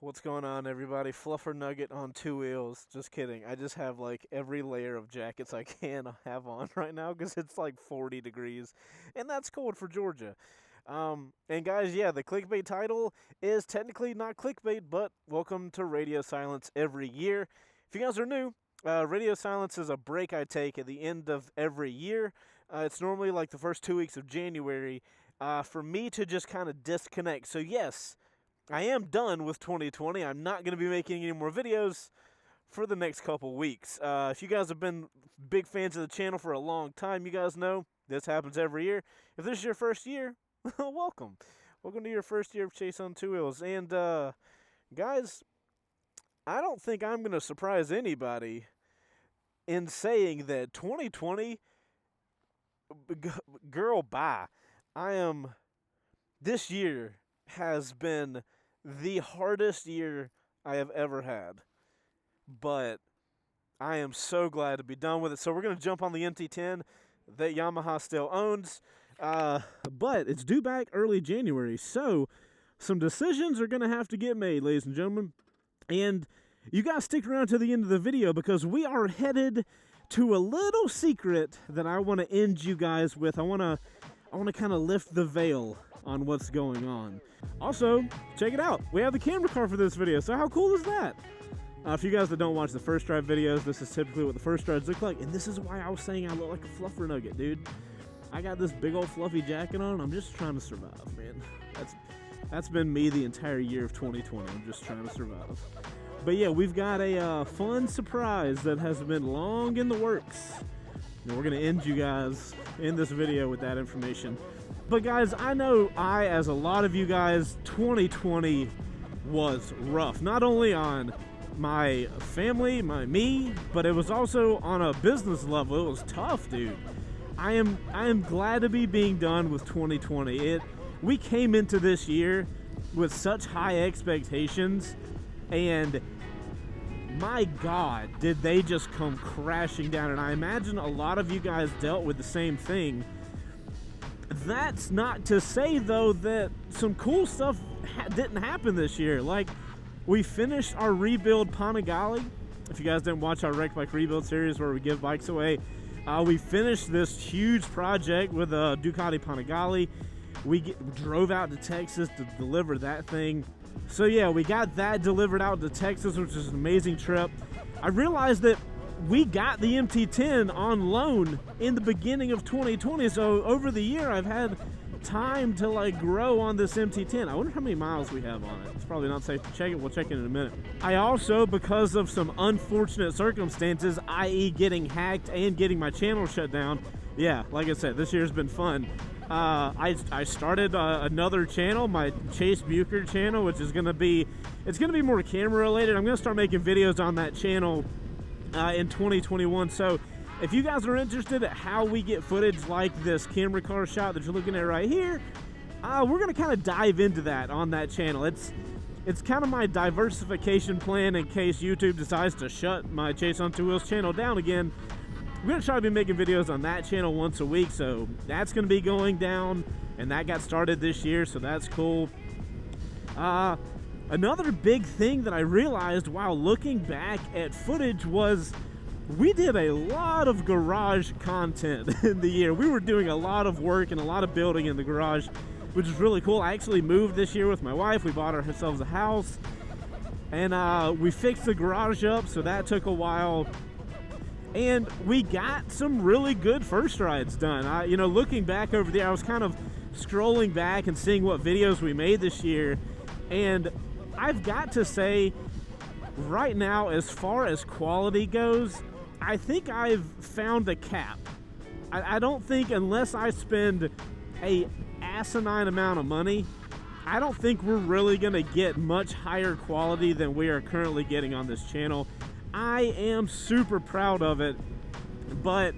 What's going on, everybody? Fluffer Nugget on two wheels. Just kidding. I just have like every layer of jackets I can have on right now because it's like 40 degrees, and that's cold for Georgia. And guys, yeah, the clickbait title is technically not clickbait, but welcome to Radio Silence every year. If you guys are new, Radio Silence is a break I take at the end of every year. It's normally like the first 2 weeks of January for me to just kind of disconnect. So yes, I am done with 2020. I'm not going to be making any more videos for the next couple weeks. If you guys have been big fans of the channel for a long time, you guys know this happens every year. If this is your first year, welcome. Welcome to your first year of Chaseontwowheels. And, guys, I don't think I'm going to surprise anybody in saying that 2020, girl, bye. This year has been the hardest year I have ever had. But I am so glad to be done with it. So we're going to jump on the MT10 that Yamaha still owns. But it's due back early January. So some decisions are going to have to get made, ladies and gentlemen. And you guys stick around to the end of the video because we are headed to a little secret that I want to end you guys with. I want to kind of lift the veil on what's going on. Also, check it out. We have the camera car for this video, so how cool is that? For you guys that don't watch the first drive videos, this is typically what the first drives look like, and this is why I was saying I look like a fluffer nugget, dude. I got this big old fluffy jacket on, and I'm just trying to survive, man. That's been me the entire year of 2020. I'm just trying to survive. But yeah, we've got a fun surprise that has been long in the works. And we're going to end you guys in this video with that information. But guys, I know as a lot of you guys, 2020 was rough. Not only on my family, me, but it was also on a business level. It was tough, dude. I am glad to be being done with 2020. We came into this year with such high expectations, and my God, did they just come crashing down. And I imagine a lot of you guys dealt with the same thing. That's not to say, though, that some cool stuff didn't happen this year. Like, we finished our rebuild Panigale. If you guys didn't watch our Wreck Bike Rebuild series where we give bikes away, we finished this huge project with a Ducati Panigale. We drove out to Texas to deliver that thing. So yeah, we got that delivered out to Texas, which is an amazing trip. I realized that we got the MT10 on loan in the beginning of 2020, so over the year I've had time to like grow on this MT10. I wonder how many miles we have on it. It's probably not safe to check it. We'll check it in a minute. I also, because of some unfortunate circumstances, i.e. getting hacked and getting my channel shut down, yeah, like I said, this year's been fun. I started another channel, my Chase Bucher channel, which is gonna be more camera related. I'm gonna start making videos on that channel in 2021. So if you guys are interested at how we get footage like this camera car shot that you're looking at right here, we're gonna kind of dive into that on that channel. It's kind of my diversification plan in case YouTube decides to shut my Chaseontwowheels channel down again. We're going to try to be making videos on that channel once a week, so that's going to be going down, and that got started this year, so that's cool. Another big thing that I realized while looking back at footage was we did a lot of garage content in the year. We were doing a lot of work and a lot of building in the garage, which is really cool. I actually moved this year with my wife. We bought ourselves a house, and we fixed the garage up, so that took a while. And we got some really good first rides done. Looking back over there, I was kind of scrolling back and seeing what videos we made this year. And I've got to say, right now, as far as quality goes, I think I've found a cap. I don't think, unless I spend a asinine amount of money, I don't think we're really going to get much higher quality than we are currently getting on this channel. I am super proud of it, but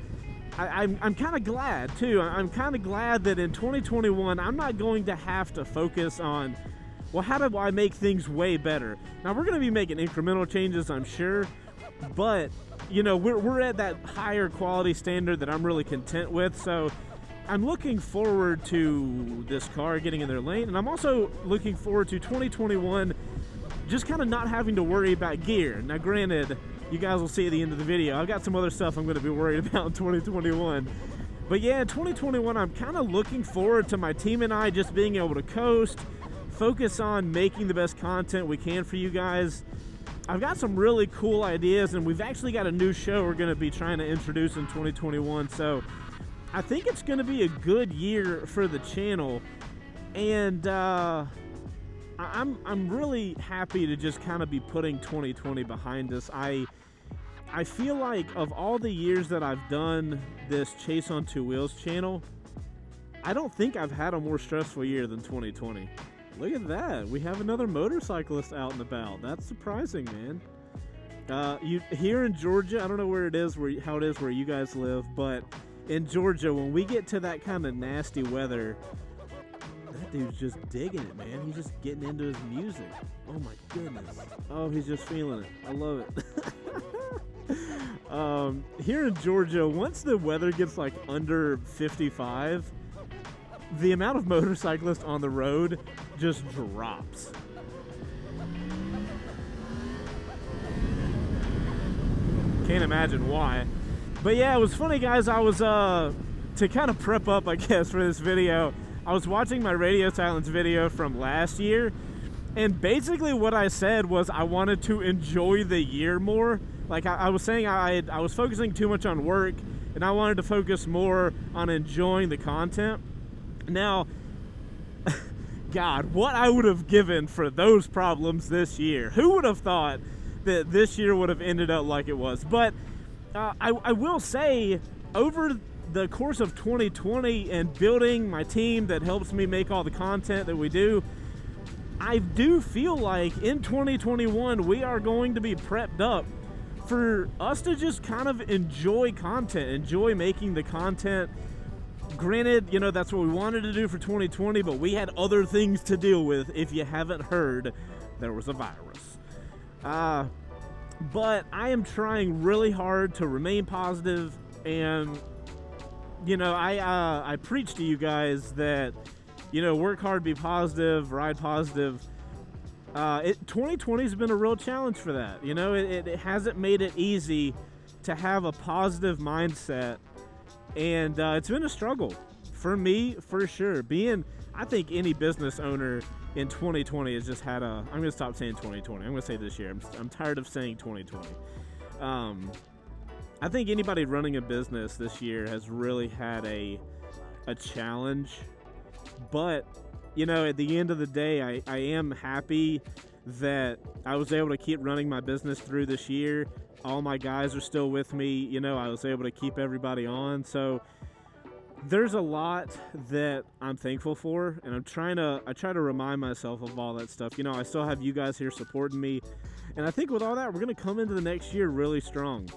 I'm kind of glad too. I'm kind of glad that in 2021 I'm not going to have to focus on, well, how do I make things way better? Now we're going to be making incremental changes, I'm sure, but we're at that higher quality standard that I'm really content with. So I'm looking forward to this car getting in their lane, and I'm also looking forward to 2021 just kind of not having to worry about gear. Now granted, you guys will see at the end of the video, I've got some other stuff I'm going to be worried about in 2021. But yeah, in 2021, I'm kind of looking forward to my team and I just being able to coast, focus on making the best content we can for you guys. I've got some really cool ideas, and we've actually got a new show we're going to be trying to introduce in 2021. So I think it's going to be a good year for the channel, and I'm really happy to just kind of be putting 2020 behind us. I feel like of all the years that I've done this Chase on Two Wheels channel, I don't think I've had a more stressful year than 2020. Look at that. We have another motorcyclist out and about. That's surprising, man. Here in Georgia, I don't know where it is, how it is where you guys live, but in Georgia, when we get to that kind of nasty weather, that dude's just digging it, man. He's just getting into his music. Oh my goodness. Oh, he's just feeling it. I love it. Here in Georgia, once the weather gets like under 55, the amount of motorcyclists on the road just drops. Can't imagine why. But yeah, it was funny, guys. I was, to kind of prep up, I guess, for this video, I was watching my Radio Silence video from last year, and basically what I said was I wanted to enjoy the year more. Like I was saying, I was focusing too much on work, and I wanted to focus more on enjoying the content. Now, God, what I would have given for those problems this year. Who would have thought that this year would have ended up like it was? But I will say, over the course of 2020 and building my team that helps me make all the content that we do, I do feel like in 2021 we are going to be prepped up for us to just kind of enjoy content, enjoy making the content. Granted, you know, that's what we wanted to do for 2020, but we had other things to deal with. If you haven't heard, there was a virus. But I am trying really hard to remain positive, and, you know, I preach to you guys that, you know, work hard, be positive, ride positive. 2020 has been a real challenge for that. You know, it hasn't made it easy to have a positive mindset, and it's been a struggle for me, for sure. I think any business owner in 2020 has just had I'm going to stop saying 2020. I'm going to say this year. I'm tired of saying 2020. I think anybody running a business this year has really had a challenge. But, you know, at the end of the day, I am happy that I was able to keep running my business through this year. All my guys are still with me. You know, I was able to keep everybody on. So there's a lot that I'm thankful for, and I try to remind myself of all that stuff. You know, I still have you guys here supporting me, and I think with all that, we're going to come into the next year really strong.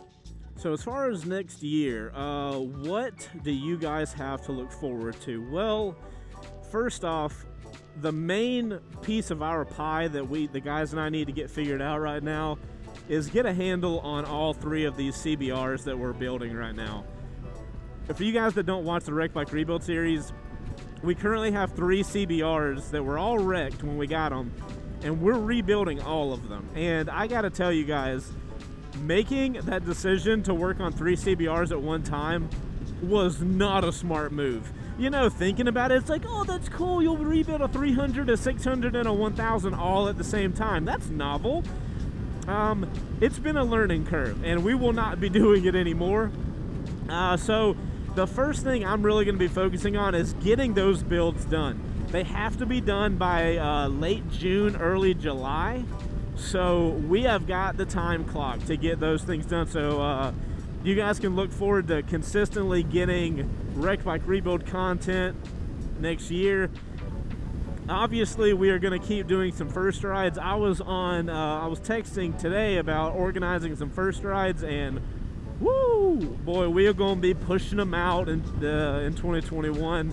So as far as next year, what do you guys have to look forward to? Well, first off, the main piece of our pie that the guys and I need to get figured out right now is get a handle on all three of these CBRs that we're building right now. For you guys that don't watch the Wreck Bike Rebuild series, we currently have 3 CBRs that were all wrecked when we got them, and we're rebuilding all of them. And I gotta tell you guys, making that decision to work on 3 CBRs at one time was not a smart move. You know, thinking about it, it's like, oh, that's cool, you'll rebuild a 300, a 600, and a 1000 all at the same time. That's novel. It's been a learning curve, and we will not be doing it anymore. So the first thing I'm really going to be focusing on is getting those builds done. They have to be done by late June, early July. So we have got the time clock to get those things done. So you guys can look forward to consistently getting Wreck Bike Rebuild content next year. Obviously, we are going to keep doing some first rides. I was texting today about organizing some first rides, and woo, boy, we are going to be pushing them out in 2021.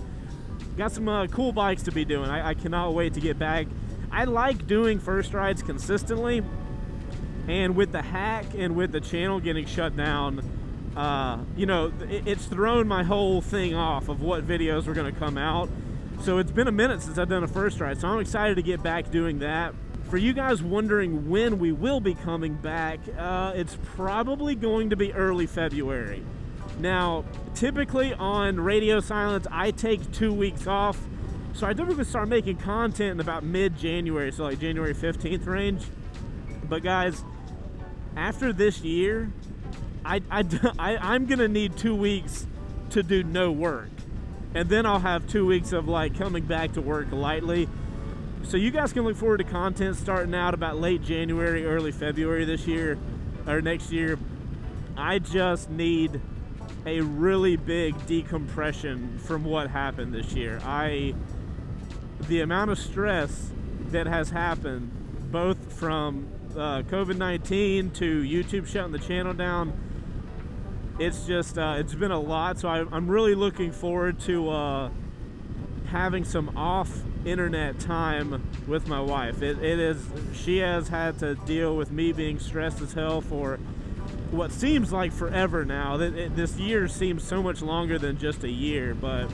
Got some cool bikes to be doing. I cannot wait to get back. I like doing first rides consistently, and with the hack and with the channel getting shut down, you know, it's thrown my whole thing off of what videos were going to come out. So it's been a minute since I've done a first ride, so I'm excited to get back doing that. For you guys wondering when we will be coming back, it's probably going to be early February. Now, typically on Radio Silence, I take 2 weeks off. So I typically start making content in about mid-January, so like January 15th range. But guys, after this year, I'm going to need 2 weeks to do no work. And then I'll have 2 weeks of like coming back to work lightly. So you guys can look forward to content starting out about late January, early February this year, or next year. I just need a really big decompression from what happened this year. The amount of stress that has happened, both from COVID-19 to YouTube shutting the channel down, it's just, it's been a lot. So I'm really looking forward to having some off internet time with my wife. She has had to deal with me being stressed as hell for what seems like forever now. This year seems so much longer than just a year, but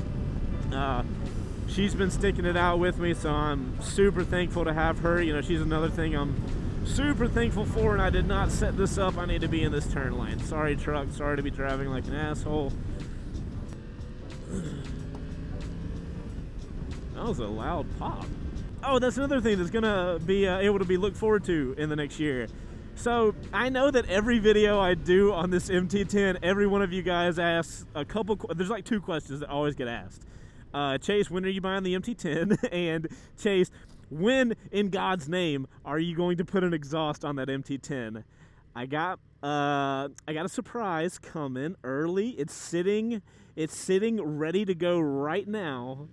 she's been sticking it out with me, so I'm super thankful to have her. You know, she's another thing I'm super thankful for, and I did not set this up. I need to be in this turn lane. Sorry, truck. Sorry to be driving like an asshole. That was a loud pop. Oh, that's another thing that's gonna be able to be looked forward to in the next year. So I know that every video I do on this MT10, every one of you guys asks a couple. There's like 2 questions that always get asked. Chase, when are you buying the MT10? And Chase, when in God's name are you going to put an exhaust on that MT10? I got a surprise coming early. It's sitting ready to go right now.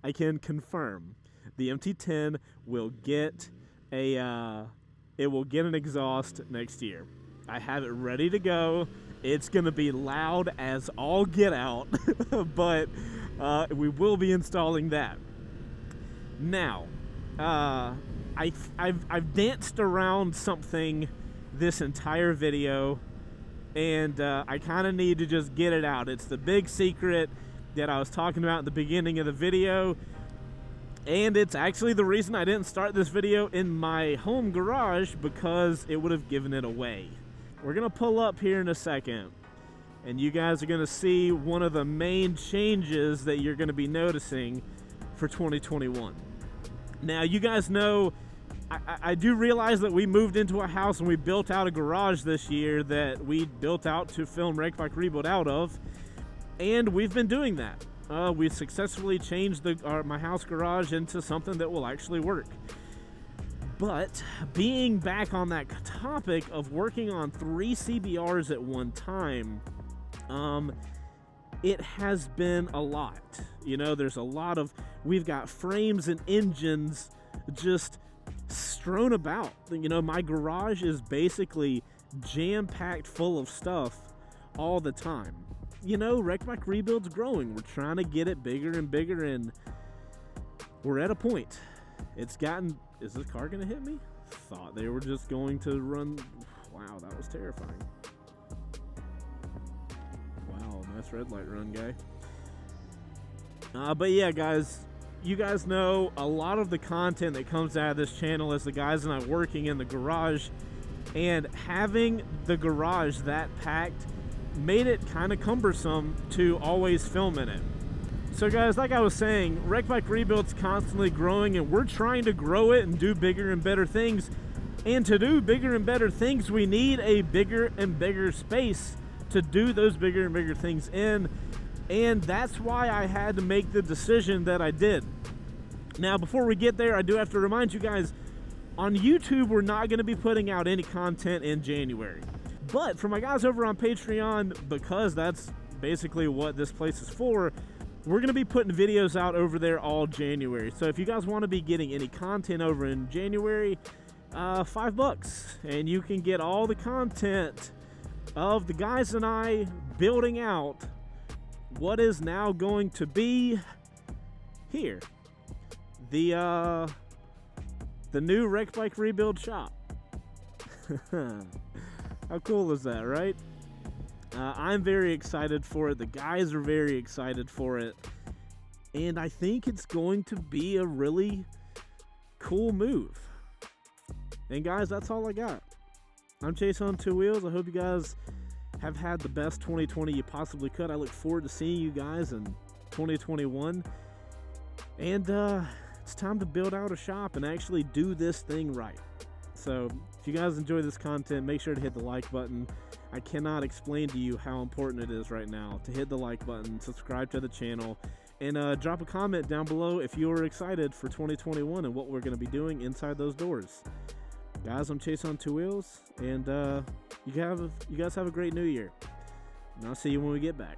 I can confirm the MT10 will get an exhaust next year. I have it ready to go. It's gonna be loud as all get out, but we will be installing that. Now, I've danced around something this entire video, and I kind of need to just get it out. It's the big secret that I was talking about at the beginning of the video, and it's actually the reason I didn't start this video in my home garage, because it would have given it away. We're gonna pull up here in a second, and you guys are gonna see one of the main changes that you're gonna be noticing for 2021. Now, you guys know, I do realize that we moved into a house and we built out a garage this year that we built out to film Wreck Bike Rebuild out of. And we've been doing that. We've successfully changed my house garage into something that will actually work. But being back on that topic of working on 3 CBRs at one time, it has been a lot. You know, there's a lot of, we've got frames and engines just strewn about. You know, my garage is basically jam-packed full of stuff all the time. You know, Wreck Bike Rebuild's growing. We're trying to get it bigger and bigger, and we're at a point. It's gotten... Is this car going to hit me? Thought they were just going to run... Wow, that was terrifying. Wow, nice red light run, guy. But yeah, guys, you guys know a lot of the content that comes out of this channel is the guys and I working in the garage, and having the garage that packed made it kind of cumbersome to always film in it. So guys, like I was saying, Wreck Bike Rebuild's constantly growing, and we're trying to grow it and do bigger and better things. And to do bigger and better things, we need a bigger and bigger space to do those bigger and bigger things in. And that's why I had to make the decision that I did. Now, before we get there, I do have to remind you guys, on YouTube, we're not going to be putting out any content in January. But for my guys over on Patreon, because that's basically what this place is for, we're going to be putting videos out over there all January. So if you guys want to be getting any content over in January, $5, and you can get all the content of the guys and I building out what is now going to be here, the new Wreck Bike Rebuild shop. How cool is that, right? I'm very excited for it. The guys are very excited for it. And I think it's going to be a really cool move. And guys, that's all I got. I'm Chaseontwowheels. I hope you guys have had the best 2020 you possibly could. I look forward to seeing you guys in 2021. And it's time to build out a shop and actually do this thing right. So if you guys enjoy this content, make sure to hit the like button. I cannot explain to you how important it is right now to hit the like button, subscribe to the channel, and drop a comment down below if you are excited for 2021 and what we're going to be doing inside those doors. Guys, I'm Chaseontwowheels, and you guys have a great new year. And I'll see you when we get back.